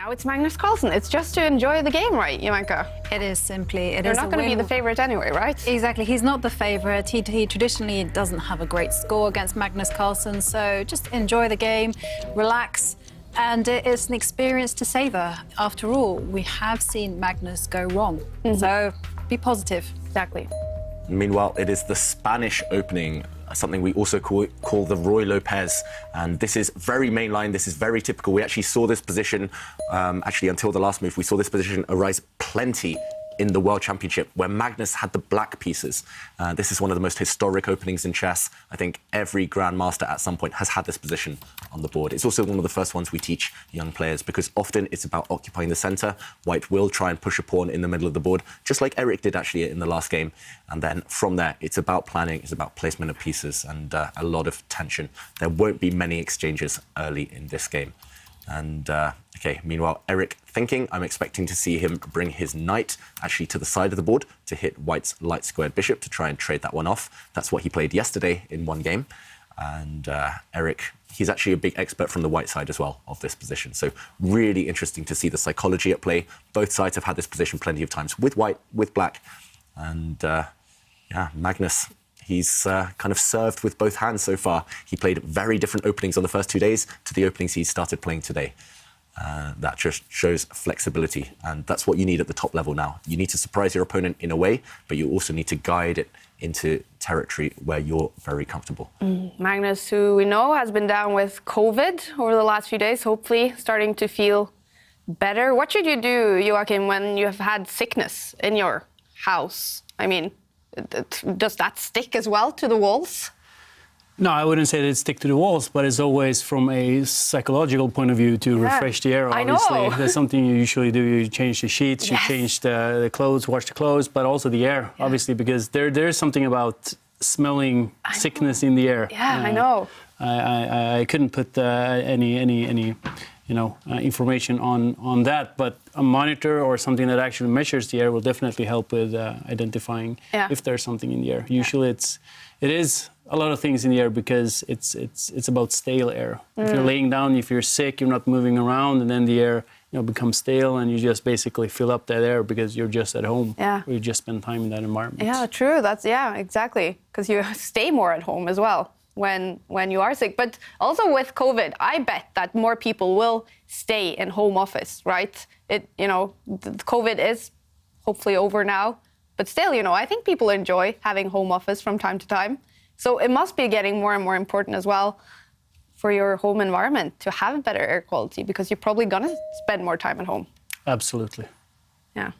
Now it's Magnus Carlsen. It's just to enjoy the game, right, Joanka? It is simply. You're not going to be the favourite anyway, right? Exactly. He's not the favourite. He traditionally doesn't have a great score against Magnus Carlsen, so just enjoy the game, relax, and it's an experience to savour. After all, we have seen Magnus go wrong, so be positive. Exactly. Meanwhile, it is the Spanish opening, something we also call the Roy Lopez. And this is very mainline, this is very typical. We actually saw this position, until the last move, we saw this position arise plenty in the World Championship, where Magnus had the black pieces. This is one of the most historic openings in chess. I think every grandmaster at some point has had this position on the board. It's also one of the first ones we teach young players, because often it's about occupying the center. White will try and push a pawn in the middle of the board, just like Eric did actually in the last game. And then from there, it's about planning, it's about placement of pieces, and a lot of tension. There won't be many exchanges early in this game. And, OK, meanwhile, Eric thinking, I'm expecting to see him bring his knight actually to the side of the board to hit White's light-squared bishop to try and trade that one off. That's what he played yesterday in one game. And Eric, he's actually a big expert from the white side as well of this position. So really interesting to see the psychology at play. Both sides have had this position plenty of times, with white, with black. And, yeah, Magnus, he's kind of served with both hands so far. He played very different openings on the first 2 days to the openings he started playing today. That just shows flexibility, and that's what you need at the top level now. You need to surprise your opponent in a way, but you also need to guide it into territory where you're very comfortable. Magnus, who we know has been down with COVID over the last few days, hopefully starting to feel better. What should you do, Joachim, when you have had sickness in your house? I mean, does that stick as well to the walls? No, I wouldn't say that it stick to the walls, but it's always from a psychological point of view to refresh the air, obviously. I know. That's something you usually do. You change the sheets, you change the clothes, wash the clothes, but also the air, obviously, because there's something about smelling sickness in the air. Yeah, I know. I couldn't put any information on that, but a monitor or something that actually measures the air will definitely help with identifying if there's something in the air. Usually it is a lot of things in the air, because it's about stale air. If you're laying down, if you're sick, you're not moving around, and then the air becomes stale, and you just basically fill up that air because you're just at home. Or you just spend time in that environment. Yeah, true. That's exactly, because you stay more at home as well when you are sick. But also with COVID, I bet that more people will stay in home office, right? COVID is hopefully over now, but still, I think people enjoy having home office from time to time. So it must be getting more and more important as well for your home environment to have better air quality, because you're probably going to spend more time at home. Absolutely. Yeah.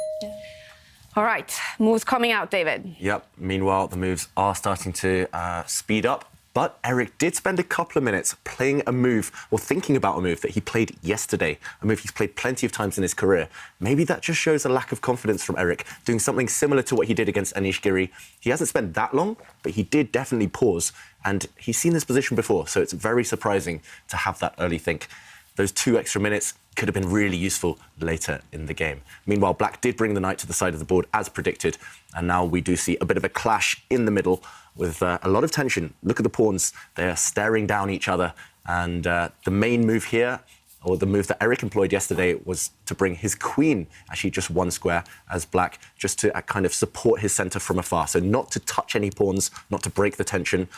All right, moves coming out, David. Yep, meanwhile, the moves are starting to speed up. But Eric did spend a couple of minutes playing a move, or thinking about a move that he played yesterday, a move he's played plenty of times in his career. Maybe that just shows a lack of confidence from Eric, doing something similar to what he did against Anish Giri. He hasn't spent that long, but he did definitely pause, and he's seen this position before, so it's very surprising to have that early think. Those 2 extra minutes could have been really useful later in the game. Meanwhile, Black did bring the knight to the side of the board as predicted, and now we do see a bit of a clash in the middle with a lot of tension. Look at the pawns. They're staring down each other, and the main move here, or the move that Eric employed yesterday, was to bring his queen actually just 1 square as Black, just to kind of support his center from afar. So not to touch any pawns, not to break the tension.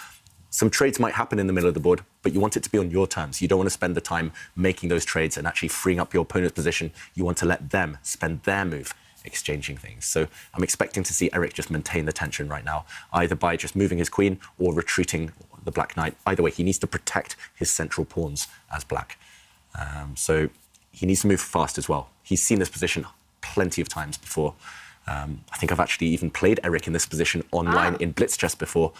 Some trades might happen in the middle of the board, but you want it to be on your terms. You don't want to spend the time making those trades and actually freeing up your opponent's position. You want to let them spend their move exchanging things. So I'm expecting to see Eric just maintain the tension right now, either by just moving his queen or retreating the Black knight. Either way, he needs to protect his central pawns as Black. So he needs to move fast as well. He's seen this position plenty of times before. I think I've actually even played Eric in this position online in Blitz chess before,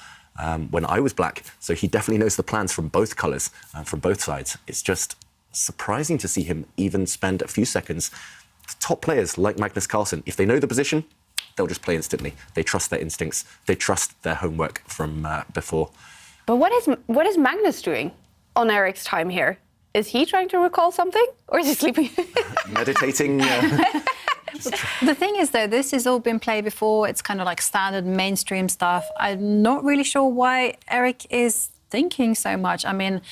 when I was Black. So he definitely knows the plans from both colours, from both sides. It's just surprising to see him even spend a few seconds. The top players like Magnus Carlsen, if they know the position, they'll just play instantly. They trust their instincts. They trust their homework from before. But what is Magnus doing on Eric's time here? Is he trying to recall something, or is he sleeping? Meditating. The thing is, though, this has all been played before. It's kind of like standard mainstream stuff. I'm not really sure why Eric is thinking so much. I mean,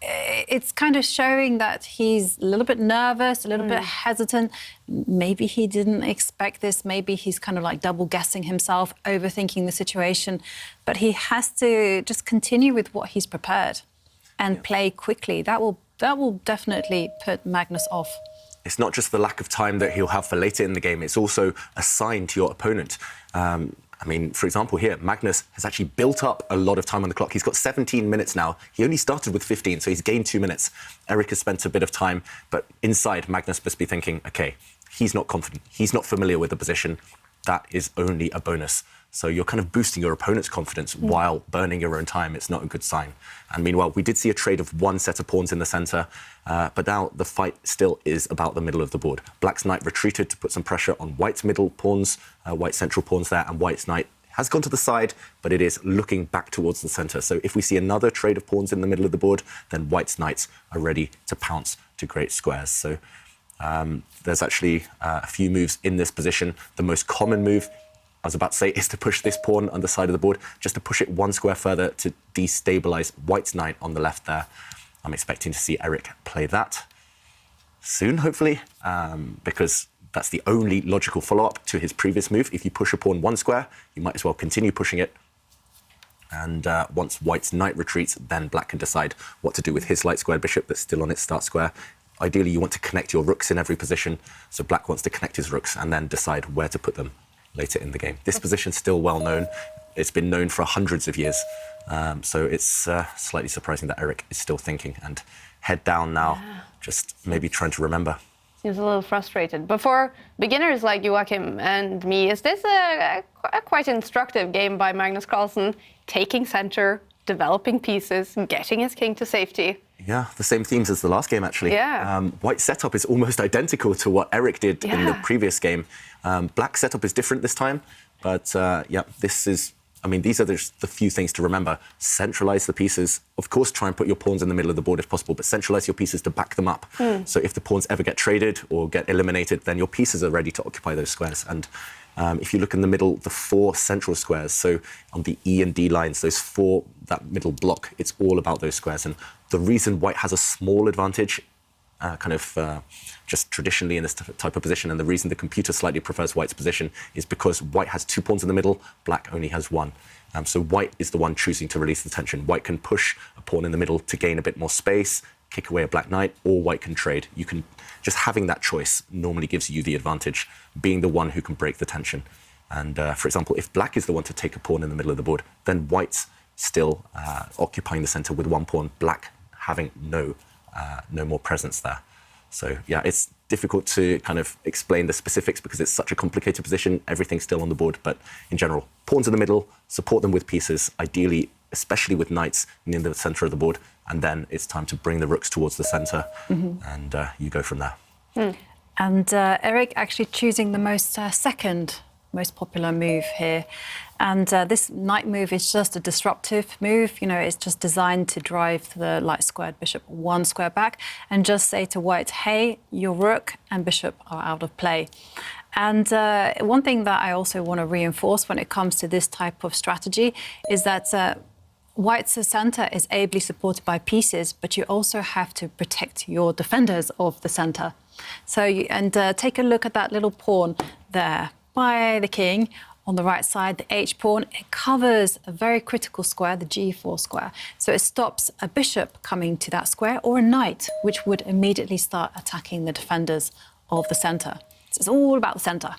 it's kind of showing that he's a little bit nervous, a little bit hesitant. Maybe he didn't expect this. Maybe he's kind of like double guessing himself, overthinking the situation. But he has to just continue with what he's prepared and play quickly. That will definitely put Magnus off. It's not just the lack of time that he'll have for later in the game, it's also a sign to your opponent. I mean, for example, here, Magnus has actually built up a lot of time on the clock. He's got 17 minutes now. He only started with 15, so he's gained 2 minutes. Eric has spent a bit of time, but inside, Magnus must be thinking, OK, he's not confident. He's not familiar with the position. That is only a bonus. So you're kind of boosting your opponent's confidence while burning your own time. It's not a good sign. And meanwhile, we did see a trade of one set of pawns in the centre, but now the fight still is about the middle of the board. Black's knight retreated to put some pressure on White's middle pawns, White's central pawns there, and White's knight has gone to the side, but it is looking back towards the centre. So if we see another trade of pawns in the middle of the board, then White's knights are ready to pounce to great squares. So there's actually a few moves in this position. The most common move, I was about to say, is to push this pawn on the side of the board, just to push it one square further to destabilise White's knight on the left there. I'm expecting to see Eric play that soon, hopefully, because that's the only logical follow-up to his previous move. If you push a pawn one square, you might as well continue pushing it. And once White's knight retreats, then Black can decide what to do with his light squared bishop that's still on its start square. Ideally, you want to connect your rooks in every position. So Black wants to connect his rooks and then decide where to put them later in the game. This position's still well known. It's been known for hundreds of years. So it's slightly surprising that Eric is still thinking. And head down now, just maybe trying to remember. Seems a little frustrated. But for beginners like Joachim and me, is this a quite instructive game by Magnus Carlsen, taking center, developing pieces, getting his king to safety? Yeah, the same themes as the last game, actually. Yeah. White's setup is almost identical to what Eric did in the previous game. Black's setup is different this time, but yeah, this is, I mean, these are just the few things to remember. Centralize the pieces. Of course, try and put your pawns in the middle of the board if possible, but centralize your pieces to back them up. So if the pawns ever get traded or get eliminated, then your pieces are ready to occupy those squares. And if you look in the middle, the 4 central squares, so on the E and D lines, those 4, that middle block, it's all about those squares. And the reason White has a small advantage, just traditionally in this type of position, and the reason the computer slightly prefers White's position is because White has 2 pawns in the middle, Black only has 1. So White is the one choosing to release the tension. White can push a pawn in the middle to gain a bit more space, kick away a Black knight, or White can trade. You can, just having that choice normally gives you the advantage, being the one who can break the tension. And for example, if Black is the one to take a pawn in the middle of the board, then White's still occupying the center with 1 pawn, Black having no more presence there. So yeah, it's difficult to kind of explain the specifics because it's such a complicated position. Everything's still on the board, but in general, pawns in the middle, support them with pieces, ideally, especially with knights in the center of the board, and then it's time to bring the rooks towards the center, and you go from there. And Eric actually choosing the second most popular move here. And this knight move is just a disruptive move. You know, it's just designed to drive the light squared bishop 1 square back and just say to White, hey, your rook and bishop are out of play. And one thing that I also want to reinforce when it comes to this type of strategy is that White's center is ably supported by pieces, but you also have to protect your defenders of the center. So, take a look at that little pawn there by the king. On the right side, the H-pawn, it covers a very critical square, the G4 square. So it stops a bishop coming to that square or a knight, which would immediately start attacking the defenders of the center. So it's all about the center.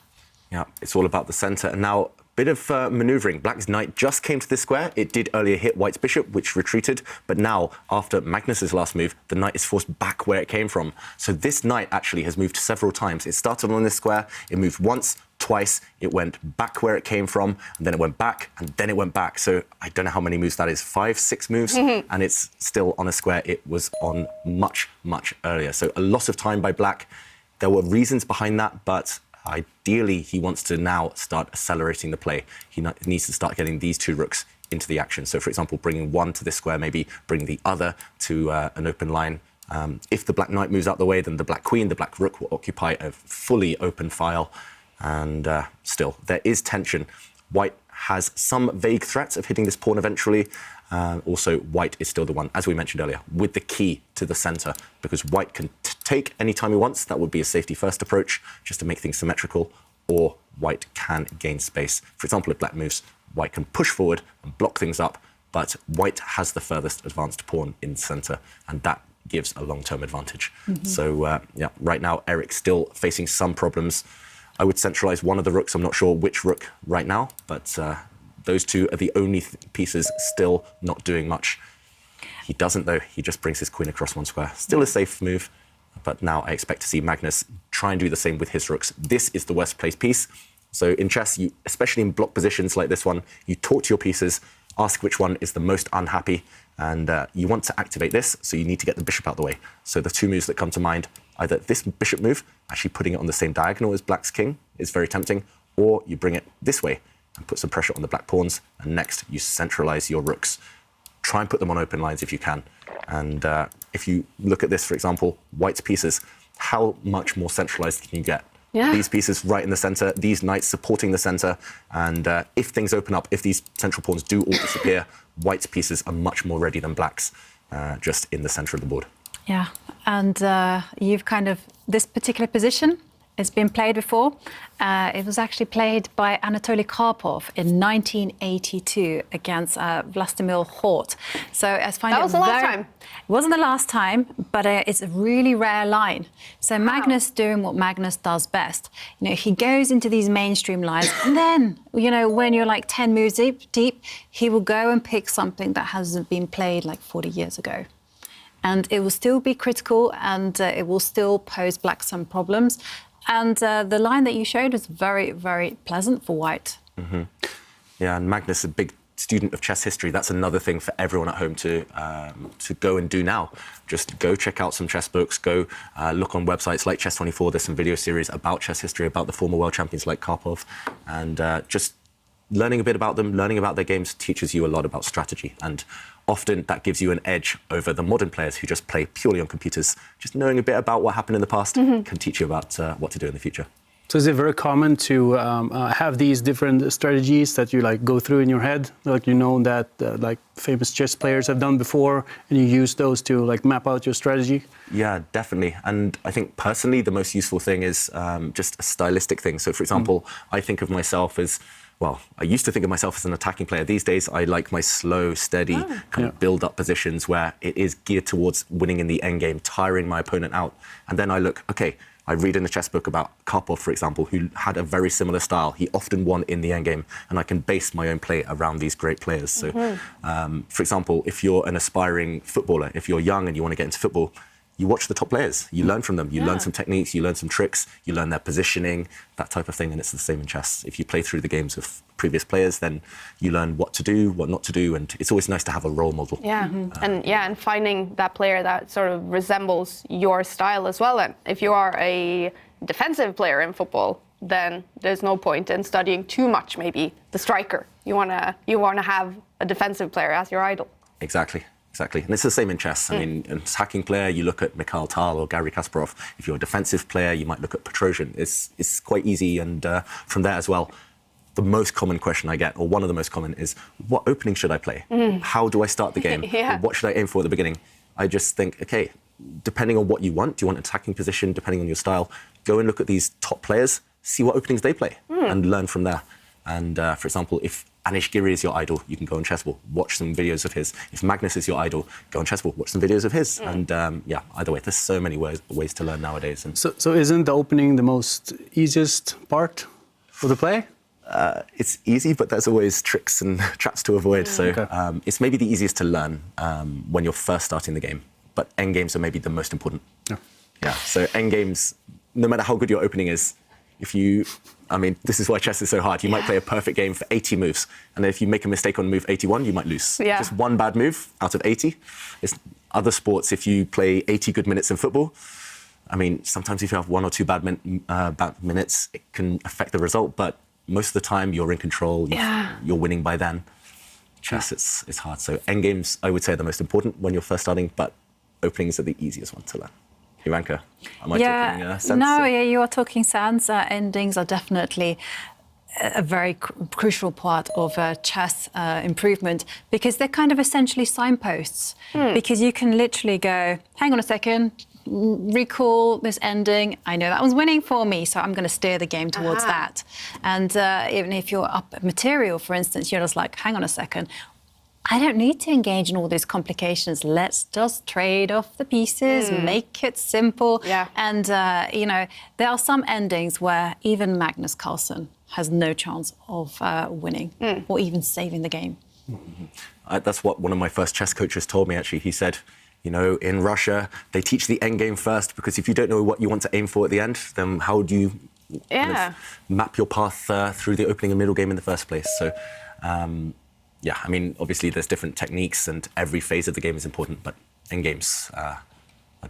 Yeah, it's all about the center. And now, a bit of maneuvering. Black's knight just came to this square. It did earlier hit White's bishop, which retreated. But now, after Magnus's last move, the knight is forced back where it came from. So this knight actually has moved several times. It started on this square. It moved once, twice, it went back where it came from, and then it went back, and then it went back. So I don't know how many moves that is, 5, 6 moves, and it's still on a square it was on much, much earlier. So a loss of time by Black. There were reasons behind that, but ideally he wants to now start accelerating the play. He needs to start getting these 2 rooks into the action. So for example, bringing one to this square, maybe bring the other to an open line. If the Black knight moves out the way, then the Black queen, the Black rook will occupy a fully open file. And still, there is tension. White has some vague threats of hitting this pawn eventually, Also, white is still the one, as we mentioned earlier, with the key to the center, because white can take any time he wants. That would be a safety first approach, just to make things symmetrical, or white can gain space. For example, if black moves, white can push forward and block things up, but white has the furthest advanced pawn in the center, and that gives a long-term advantage. So, yeah, right now, Eric's still facing some problems. I would centralize one of the rooks. I'm not sure which rook right now, but those two are the only pieces still not doing much. He doesn't, though. He just brings his queen across one square. Still a safe move, but now I expect to see Magnus try and do the same with his rooks. This is the worst placed piece. So in chess, you, especially in block positions like this one, you talk to your pieces, ask which one is the most unhappy, and you want to activate this, so you need to get the bishop out of the way. So the two moves that come to mind, either this bishop move, actually putting it on the same diagonal as black's king, is very tempting, or you bring it this way and put some pressure on the black pawns, and next you centralize your rooks. Try and put them on open lines if you can. And if you look at this, for example, white's pieces, how much more centralized can you get? Yeah. These pieces right in the center, these knights supporting the center, and if things open up, if these central pawns do all disappear, white's pieces are much more ready than black's, just in the center of the board. Yeah, and you've kind of, this particular position, it's been played before. It was actually played by Anatoly Karpov in 1982 against Vladimir Hort. So I find that was the last time. It wasn't the last time, but it's a really rare line. So Magnus doing what Magnus does best. You know, he goes into these mainstream lines, and then, you know, when you're like 10 moves deep, he will go and pick something that hasn't been played like 40 years ago. And it will still be critical, and it will still pose black some problems. And the line that you showed was very, very pleasant for white. Yeah, and Magnus is a big student of chess history. That's another thing for everyone at home to go and do now. Just go check out some chess books, go look on websites like Chess24. There's some video series about chess history, about the former world champions like Karpov. And just learning a bit about them, learning about their games teaches you a lot about strategy. And often that gives you an edge over the modern players who just play purely on computers. Just knowing a bit about what happened in the past can teach you about what to do in the future. So is it very common to have these different strategies that you like go through in your head, like you know that like famous chess players have done before, and you use those to like map out your strategy? Yeah, definitely. And I think personally the most useful thing is just a stylistic thing. So for example, I think of myself as, well, I used to think of myself as an attacking player. These days, I like my slow, steady kind of build-up positions where it is geared towards winning in the endgame, tiring my opponent out. And then I look, okay, I read in a chess book about Karpov, for example, who had a very similar style. He often won in the endgame, and I can base my own play around these great players. So, for example, if you're an aspiring footballer, if you're young and you want to get into football, you watch the top players, you learn from them, you learn some techniques, you learn some tricks, you learn their positioning, that type of thing, and it's the same in chess. If you play through the games of previous players, then you learn what to do, what not to do, and it's always nice to have a role model. Yeah, and finding that player that sort of resembles your style as well. And if you are a defensive player in football, then there's no point in studying too much, maybe the striker. You wanna have a defensive player as your idol. Exactly. Exactly, and it's the same in chess. I mean, an attacking player, you look at Mikhail Tal or Garry Kasparov. If you're a defensive player, you might look at Petrosian. It's quite easy, and from there as well, the most common question I get, or one of the most common, is what opening should I play? How do I start the game? What should I aim for at the beginning? I just think, okay, depending on what you want, do you want an attacking position, depending on your style, go and look at these top players, see what openings they play, and learn from there. And for example, if Anish Giri is your idol, you can go on Chessable, watch some videos of his. If Magnus is your idol, go on Chessable, watch some videos of his. And yeah, either way, there's so many ways to learn nowadays. And so isn't the opening the most easiest part of the play? It's easy, but there's always tricks and traps to avoid. So it's maybe the easiest to learn when you're first starting the game. But endgames are maybe the most important. Yeah. So endgames, no matter how good your opening is, I mean, this is why chess is so hard. You might play a perfect game for 80 moves, and if you make a mistake on move 81, you might lose. Just one bad move out of 80. It's other sports, if you play 80 good minutes in football, I mean, sometimes if you have one or two bad minutes, it can affect the result, but most of the time you're in control, you're winning by then. Chess, it's hard. So endgames, I would say, are the most important when you're first starting, but openings are the easiest one to learn. Ivanka, am I talking sense? No, you are talking sense. Endings are definitely a very crucial part of chess improvement, because they're kind of essentially signposts. Because you can literally go, hang on a second, recall this ending. I know that one's winning for me, so I'm going to steer the game towards that. And even if you're up material, for instance, you're just like, hang on a second, I don't need to engage in all these complications. Let's just trade off the pieces, make it simple. Yeah. And, you know, there are some endings where even Magnus Carlsen has no chance of winning or even saving the game. That's what one of my first chess coaches told me, actually. He said, you know, in Russia, they teach the end game first, because if you don't know what you want to aim for at the end, then how do you kind of map your path through the opening and middle game in the first place? So, yeah, I mean, obviously there's different techniques and every phase of the game is important, but end games are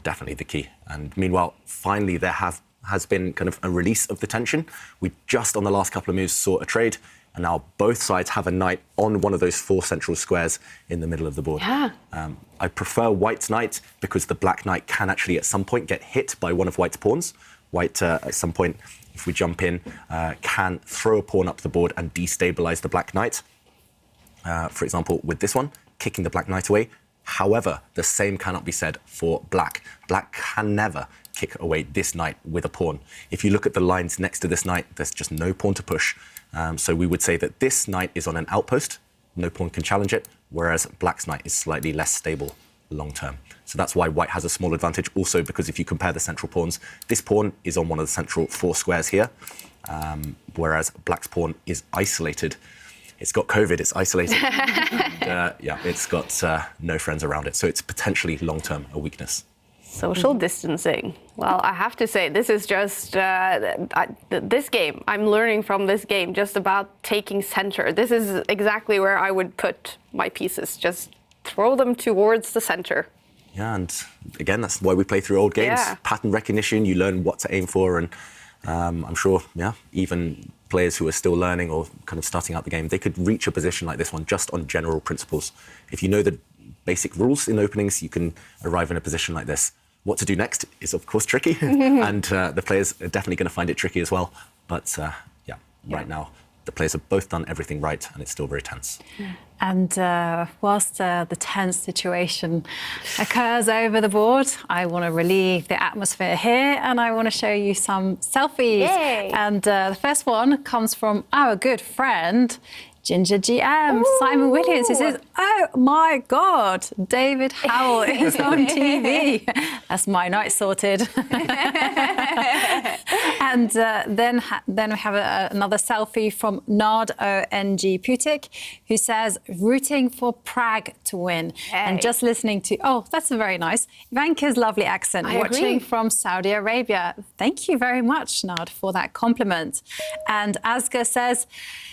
definitely the key. And meanwhile, finally, there has been kind of a release of the tension. We just on the last couple of moves saw a trade, and now both sides have a knight on one of those 4 central squares in the middle of the board. Yeah. I prefer white's knight because the black knight can actually at some point get hit by one of white's pawns. White, at some point, if we jump in, can throw a pawn up the board and destabilize the black knight. For example, with this one, kicking the black knight away. However, the same cannot be said for black. Black can never kick away this knight with a pawn. If you look at the lines next to this knight, there's just no pawn to push. So we would say that this knight is on an outpost. No pawn can challenge it, whereas black's knight is slightly less stable long term. So that's why white has a small advantage. Also, because if you compare the central pawns, this pawn is on one of the central 4 squares here, whereas black's pawn is isolated. It's got COVID, it's isolated. And, yeah, it's got no friends around it. So it's potentially long-term a weakness. Social distancing. Well, I have to say, this is just, this game, I'm learning from this game just about taking center. This is exactly where I would put my pieces, just throw them towards the center. Yeah, and again, that's why we play through old games. Yeah. Pattern recognition, you learn what to aim for, and I'm sure, yeah, even players who are still learning or kind of starting out the game, they could reach a position like this one just on general principles. If you know the basic rules in openings, you can arrive in a position like this. What to do next is, of course, tricky, and the players are definitely going to find it tricky as well. But yeah, right now, the players have both done everything right, and it's still very tense. And whilst the tense situation occurs over the board, I want to relieve the atmosphere here, and I want to show you some selfies. Yay. And the first one comes from our good friend, Ginger GM, Simon Williams, who says, oh my God, David Howell is on TV. That's my night sorted. And then we have another selfie from Nard ONG Putik, who says, rooting for Prague to win. Hey. And just listening to, oh, that's very nice. Ivanka's lovely accent, watching from Saudi Arabia. Thank you very much, Nard, for that compliment. And Asger says,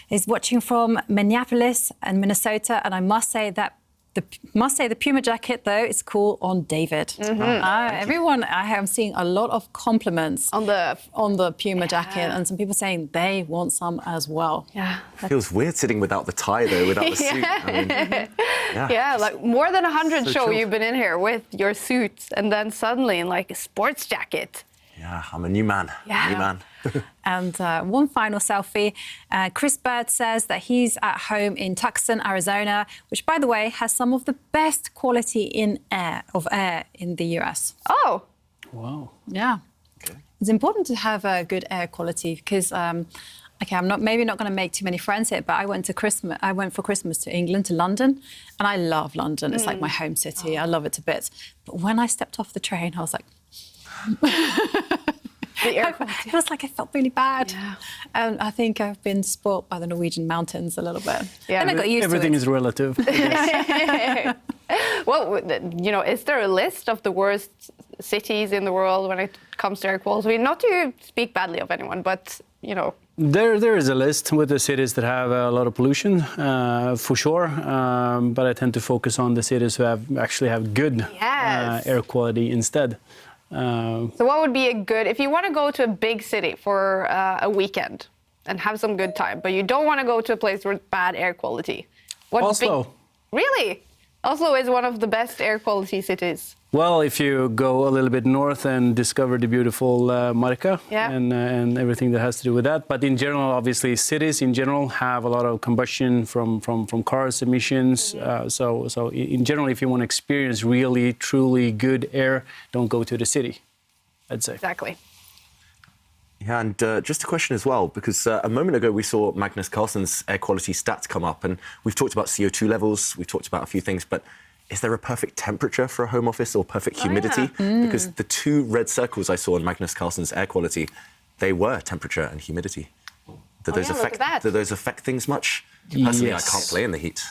is watching from Minneapolis and Minnesota, and I must say the Puma jacket though is cool on David. Everyone, I am seeing a lot of compliments on the Puma jacket, and some people saying they want some as well. Yeah, it feels weird sitting without the tie though, without the suit. I mean, yeah, like more than 100 so show chill. you've been in here with your suit, and then suddenly in like a sports jacket. Yeah, I'm a new man. Yeah. New man. And one final selfie. Chris Bird says that he's at home in Tucson, Arizona, which, by the way, has some of the best quality in air in the US. Oh. Wow. Yeah. Okay. It's important to have a good air quality because, okay, I'm maybe not going to make too many friends here, but I went for Christmas to England, to London, and I love London. It's like my home city. I love it to bits. But when I stepped off the train, I was like, it was like I felt really bad. Yeah. And I think I've been spoilt by the Norwegian mountains a little bit. Yeah, and I got used to it. Everything is relative. Well, you know, is there a list of the worst cities in the world when it comes to air quality? Not to speak badly of anyone, but, you know. There is a list with the cities that have a lot of pollution, for sure. But I tend to focus on the cities who actually have good air quality instead. So what would be a good, if you want to go to a big city for a weekend and have some good time, but you don't want to go to a place with bad air quality? Oslo. Really? Oslo is one of the best air quality cities. Well, if you go a little bit north and discover the beautiful Marka and everything that has to do with that. But in general, obviously, cities in general have a lot of combustion from cars, emissions. So in general, if you want to experience really, truly good air, don't go to the city, I'd say. Exactly. Yeah, and just a question as well, because a moment ago we saw Magnus Carlsen's air quality stats come up, and we've talked about CO2 levels, we've talked about a few things, but is there a perfect temperature for a home office or perfect humidity? Because the 2 red circles I saw in Magnus Carlsen's air quality, they were temperature and humidity. Do those affect things much? Personally, I can't play in the heat.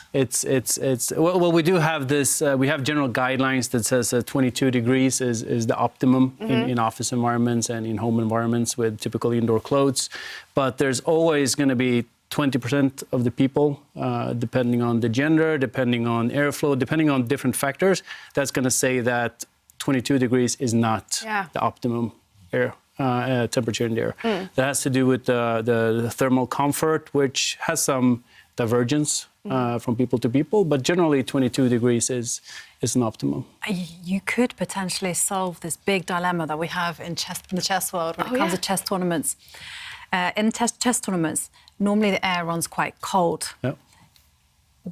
Well, we do have this. We have general guidelines that says 22 degrees is the optimum in office environments and in home environments with typical indoor clothes. But there's always going to be 20% of the people, depending on the gender, depending on airflow, depending on different factors, that's going to say that 22 degrees is not the optimum air temperature in the air. That has to do with the thermal comfort, which has some divergence from people to people, but generally 22 degrees is an optimum. You could potentially solve this big dilemma that we have in the chess world when it comes to chess tournaments. In chess tournaments, normally the air runs quite cold. Yep.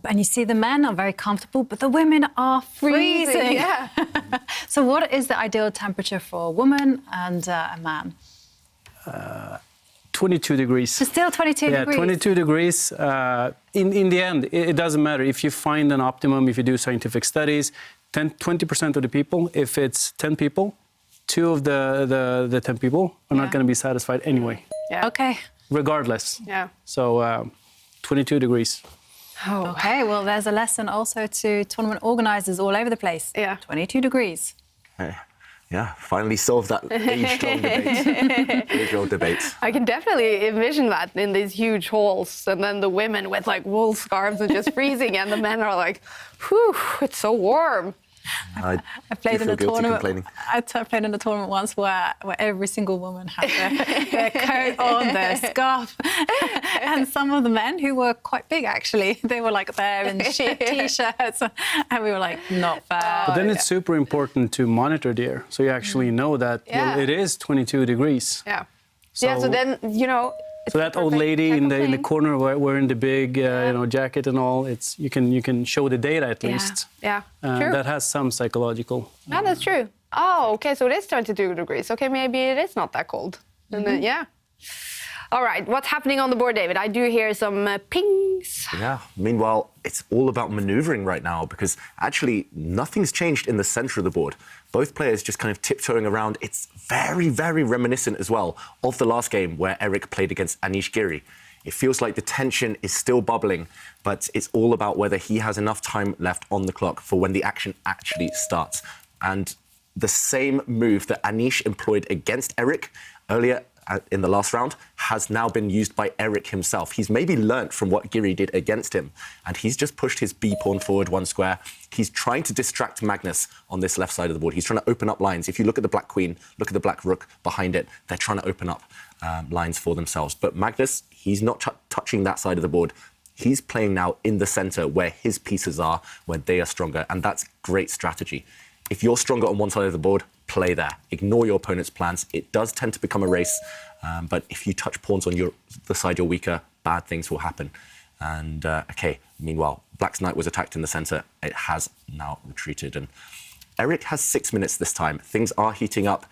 And you see the men are very comfortable, but the women are freezing. Yeah. So what is the ideal temperature for a woman and a man? 22 degrees. So still 22 degrees? Yeah, 22 degrees. In the end, it doesn't matter. If you find an optimum, if you do scientific studies, 20% of the people, if it's 10 people, 2 of the 10 people are not going to be satisfied anyway. Yeah. Okay. Regardless. Yeah. So 22 degrees. Oh. Okay, well, there's a lesson also to tournament organisers all over the place. Yeah. 22 degrees. Okay. Yeah, finally solved that age-long debate. Age-old debate. I can definitely envision that in these huge halls, and then the women with like wool scarves and just freezing, and the men are like, whew, it's so warm. I played in a tournament. I played in a tournament once where every single woman had their coat on, their scarf, and some of the men who were quite big actually, they were like there in t-shirts, and we were like, not fair. But then it's super important to monitor the air, so you actually know that well, it is 22 degrees. Yeah. So then So that old lady in the corner wearing the big jacket and all, you can show the data at least. Yeah, true. That has some psychological. Yeah, that's true. Oh, okay, so it is 22 degrees. Okay, maybe it is not that cold. And then, All right, what's happening on the board, David? I do hear some pings. Yeah, meanwhile, it's all about maneuvering right now because actually nothing's changed in the center of the board. Both players just kind of tiptoeing around. It's very, very reminiscent as well of the last game where Erik played against Anish Giri. It feels like the tension is still bubbling, but it's all about whether he has enough time left on the clock for when the action actually starts. And the same move that Anish employed against Erik earlier in the last round has now been used by Erik himself. He's maybe learnt from what Giri did against him, and he's just pushed his B pawn forward 1 square. He's trying to distract Magnus on this left side of the board. He's trying to open up lines. If you look at the black queen, look at the black rook behind it, they're trying to open up lines for themselves. But Magnus, he's not touching that side of the board. He's playing now in the center where his pieces are, where they are stronger, and that's great strategy. If you're stronger on one side of the board, play there. Ignore your opponent's plans. It does tend to become a race, but if you touch pawns on the side you're weaker, bad things will happen. And, meanwhile, Black's knight was attacked in the center. It has now retreated. And Erik has 6 minutes this time. Things are heating up.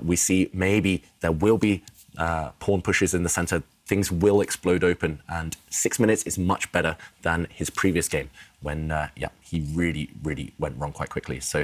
We see maybe there will be pawn pushes in the center. Things will explode open. And 6 minutes is much better than his previous game when, he really, really went wrong quite quickly. So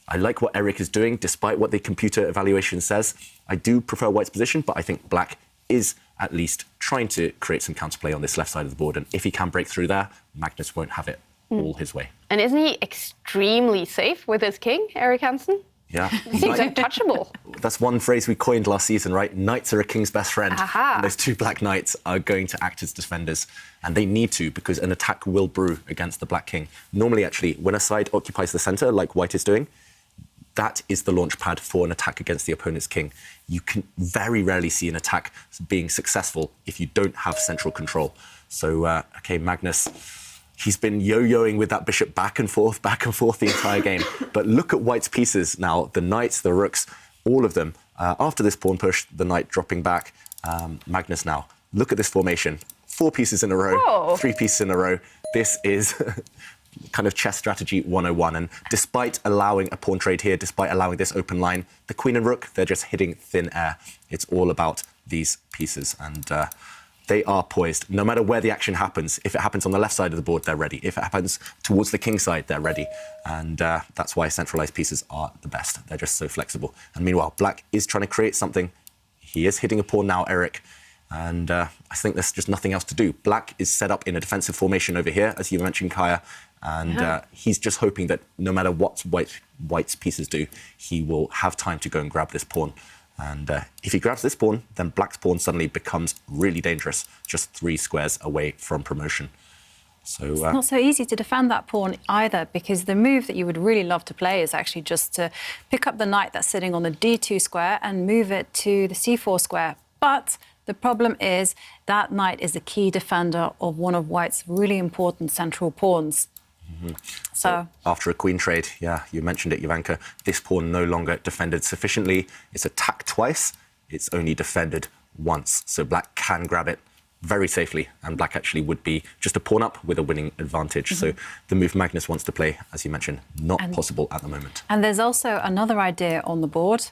I like what Erik is doing, despite what the computer evaluation says. I do prefer White's position, but I think Black is at least trying to create some counterplay on this left side of the board. And if he can break through there, Magnus won't have it all his way. And isn't he extremely safe with his king, Erik Hansen? Yeah. He seems untouchable. That's one phrase we coined last season, right? Knights are a king's best friend. And those 2 black knights are going to act as defenders. And they need to, because an attack will brew against the black king. Normally, actually, when a side occupies the center, like White is doing, that is the launch pad for an attack against the opponent's king. You can very rarely see an attack being successful if you don't have central control. So, Magnus, He's been yo-yoing with that bishop back and forth the entire game. But look at white's pieces now, the knights, the rooks, all of them. After this pawn push, the knight dropping back. Magnus now, look at this formation. 4 pieces in a row, Whoa. 3 pieces in a row. This is kind of chess strategy 101. And despite allowing a pawn trade here, despite allowing this open line, the queen and rook, they're just hitting thin air. It's all about these pieces. And they are poised. No matter where the action happens, if it happens on the left side of the board, they're ready. If it happens towards the king side, they're ready. And that's why centralized pieces are the best. They're just so flexible. And meanwhile, black is trying to create something. He is hitting a pawn now, Eric. And I think there's just nothing else to do. Black is set up in a defensive formation over here, as you mentioned, Kaya. And he's just hoping that no matter what white's pieces do, he will have time to go and grab this pawn. And if he grabs this pawn, then black's pawn suddenly becomes really dangerous, just 3 squares away from promotion. So it's not so easy to defend that pawn either, because the move that you would really love to play is actually just to pick up the knight that's sitting on the d2 square and move it to the c4 square. But the problem is that knight is the key defender of one of white's really important central pawns. Mm-hmm. So after a queen trade, yeah, you mentioned it, Jovanka, this pawn no longer defended sufficiently. It's attacked twice. It's only defended once. So black can grab it very safely, and black actually would be just a pawn up with a winning advantage. Mm-hmm. So the move Magnus wants to play, as you mentioned, not possible at the moment. And there's also another idea on the board,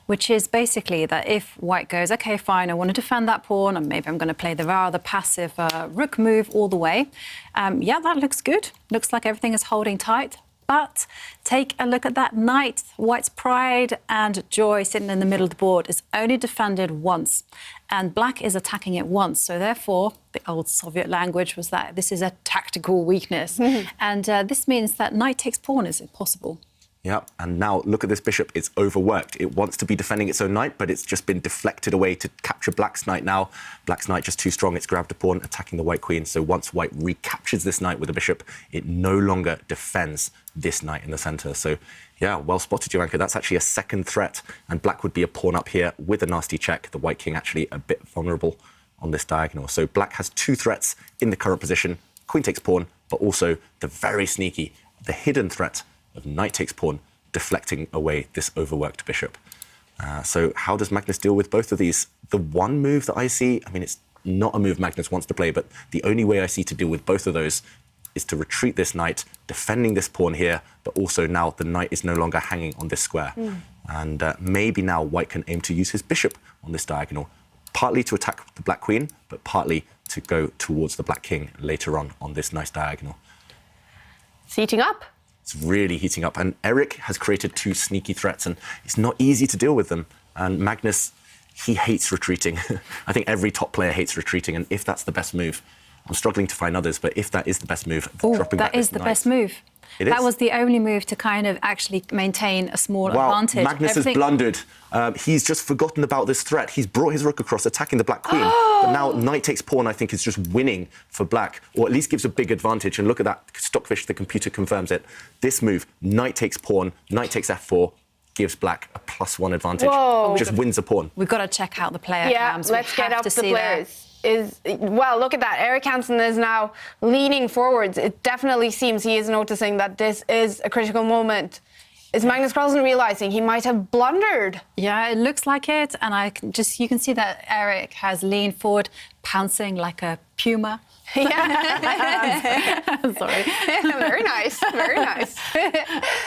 which is basically that if white goes, OK, fine, I want to defend that pawn, and maybe I'm going to play the rather passive rook move all the way. Yeah, that looks good. Looks like everything is holding tight. But take a look at that knight. White's pride and joy sitting in the middle of the board is only defended once, and black is attacking it once. So therefore, the old Soviet language was that this is a tactical weakness. Mm-hmm. And this means that knight takes pawn is impossible. Yeah, and now look at this bishop. It's overworked. It wants to be defending its own knight, but it's just been deflected away to capture black's knight now. Black's knight just too strong. It's grabbed a pawn, attacking the white queen. So once white recaptures this knight with a bishop, it no longer defends this knight in the center. So, yeah, well spotted, Jovanka. That's actually a second threat, and black would be a pawn up here with a nasty check. The white king actually a bit vulnerable on this diagonal. So black has 2 threats in the current position. Queen takes pawn, but also the very sneaky, the hidden threat of knight takes pawn, deflecting away this overworked bishop. So how does Magnus deal with both of these? The one move that I see, I mean, it's not a move Magnus wants to play, but the only way I see to deal with both of those is to retreat this knight, defending this pawn here, but also now the knight is no longer hanging on this square. And maybe now white can aim to use his bishop on this diagonal, partly to attack the black queen, but partly to go towards the black king later on this nice diagonal. It's heating up. It's really heating up. And Eric has created 2 sneaky threats, and it's not easy to deal with them. And Magnus, he hates retreating. I think every top player hates retreating, and if that's the best move, I'm struggling to find others, but if that is the best move, dropping back this knight. That is the best move. That was the only move to kind of actually maintain a small advantage. Magnus has blundered. He's just forgotten about this threat. He's brought his rook across, attacking the black queen. But now knight takes pawn, I think, is just winning for black, or at least gives a big advantage. And look at that, Stockfish, the computer confirms it. This move, knight takes pawn, knight takes f4, gives black a +1 advantage. Whoa. Just wins a pawn. We've got to check out the player cams. Let's get up the players. Well, look at that. Eric Hansen is now leaning forwards. It definitely seems he is noticing that this is a critical moment. Is Magnus Carlsen realizing he might have blundered? Yeah, it looks like it. And you can see that Eric has leaned forward, pouncing like a puma. Yeah. I'm sorry. Very nice, very nice.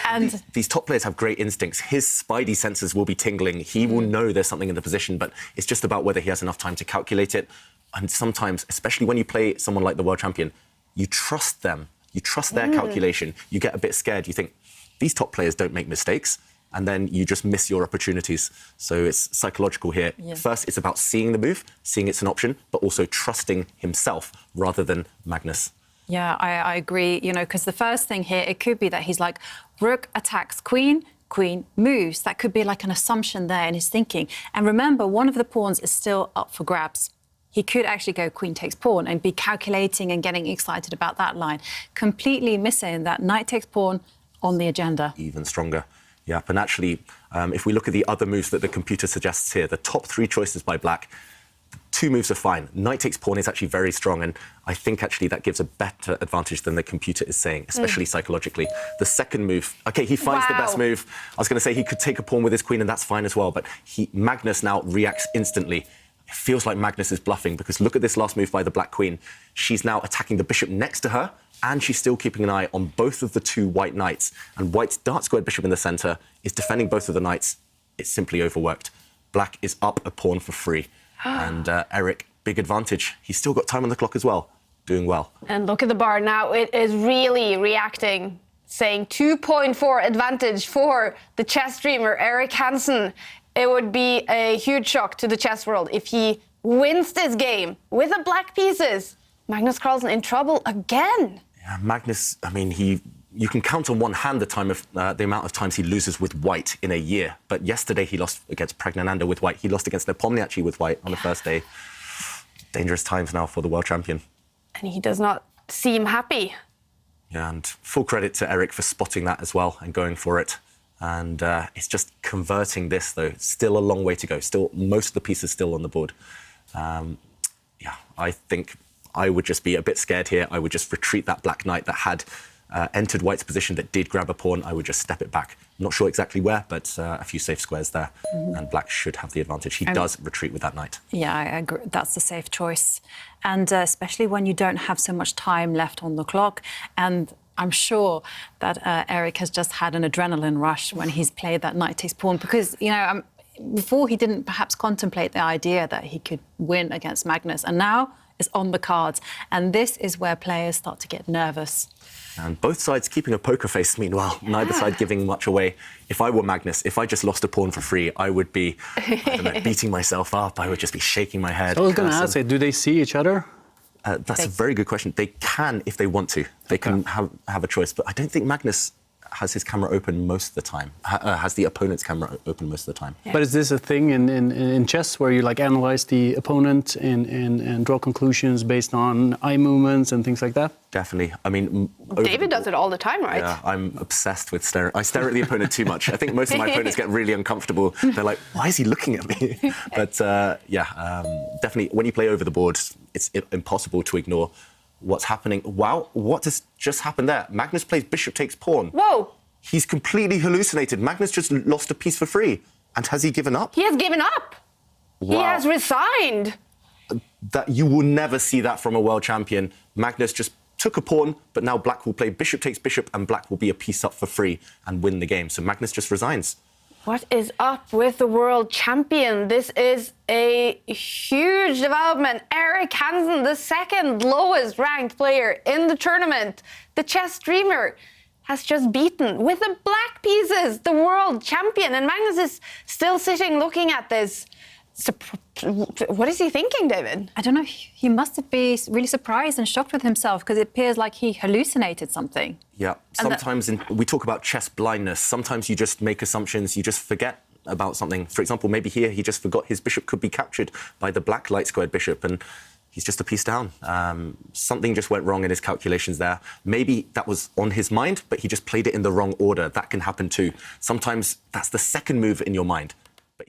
And these top players have great instincts. His spidey senses will be tingling. He will know there's something in the position, but it's just about whether he has enough time to calculate it. And sometimes, especially when you play someone like the world champion, you trust them. You trust their calculation. You get a bit scared. You think, these top players don't make mistakes. And then you just miss your opportunities. So it's psychological here. Yeah. First, it's about seeing the move, seeing it's an option, but also trusting himself rather than Magnus. Yeah, I agree, because the first thing here, it could be that he's like, rook attacks queen, queen moves. That could be like an assumption there in his thinking. And remember, one of the pawns is still up for grabs. He could actually go queen takes pawn and be calculating and getting excited about that line. Completely missing that knight takes pawn on the agenda. Even stronger. Yeah, and actually, if we look at the other moves that the computer suggests here, the top 3 choices by black, two moves are fine. Knight takes pawn is actually very strong, and I think actually that gives a better advantage than the computer is saying, especially psychologically. The second move, okay, he finds the best move. I was going to say he could take a pawn with his queen, and that's fine as well, but Magnus now reacts instantly. It feels like Magnus is bluffing, because look at this last move by the black queen. She's now attacking the bishop next to her, and she's still keeping an eye on both of the two white knights. And white's dark-squared bishop in the centre is defending both of the knights. It's simply overworked. Black is up a pawn for free. And Eric, big advantage. He's still got time on the clock as well. Doing well. And look at the bar now. It is really reacting, saying 2.4 advantage for the chess streamer Eric Hansen. It would be a huge shock to the chess world if he wins this game with the black pieces. Magnus Carlsen in trouble again. Yeah, Magnus, I mean, you can count on one hand the amount of times he loses with white in a year. But yesterday he lost against Pragnananda with white. He lost against Nepomniachtchi with white on the first day. Dangerous times now for the world champion. And he does not seem happy. Yeah, and full credit to Eric for spotting that as well and going for it. And it's just converting this, though. Still a long way to go. Still, most of the pieces still on the board. Yeah, I think I would just be a bit scared here. I would just retreat that black knight that had entered white's position, that did grab a pawn. I would just step it back. I'm not sure exactly where, but a few safe squares there. And black should have the advantage. He does retreat with that knight. Yeah, I agree. That's the safe choice. And especially when you don't have so much time left on the clock. And I'm sure that Eric has just had an adrenaline rush when he's played that knight takes pawn, because, you know, before he didn't perhaps contemplate the idea that he could win against Magnus, and now it's on the cards. And this is where players start to get nervous. And both sides keeping a poker face, meanwhile, neither side giving much away. If I were Magnus, if I just lost a pawn for free, I would be, I don't know, beating myself up. I would just be shaking my head. So I was going to ask, do they see each other? That's a very good question. They can if they want to. They can have a choice. But I don't think Magnus has his camera open most of the time, has the opponent's camera open most of the time. Yeah. But is this a thing in chess where you like analyze the opponent and draw conclusions based on eye movements and things like that? Definitely. I mean, David does it all the time, right? Yeah, I'm obsessed with staring. I stare at the opponent too much. I think most of my opponents get really uncomfortable. They're like, why is he looking at me? But definitely when you play over the board, it's impossible to ignore what's happening. Wow, what has just happened there? Magnus plays bishop takes pawn. Whoa! He's completely hallucinated. Magnus just lost a piece for free. And has he given up? He has given up. Wow. He has resigned. That you will never see that from a world champion. Magnus just took a pawn, but now black will play bishop takes bishop, and black will be a piece up for free and win the game. So Magnus just resigns. What is up with the world champion? This is a huge development. Eric Hansen, the second lowest ranked player in the tournament, the chess streamer, has just beaten, with the black pieces, the world champion. And Magnus is still sitting looking at this. What is he thinking, David? I don't know. He must be really surprised and shocked with himself, because it appears like he hallucinated something. Yeah, sometimes we talk about chess blindness. Sometimes you just make assumptions, you just forget about something. For example, maybe here he just forgot his bishop could be captured by the black light-squared bishop, and he's just a piece down. Something just went wrong in his calculations there. Maybe that was on his mind, but he just played it in the wrong order. That can happen too. Sometimes that's the second move in your mind.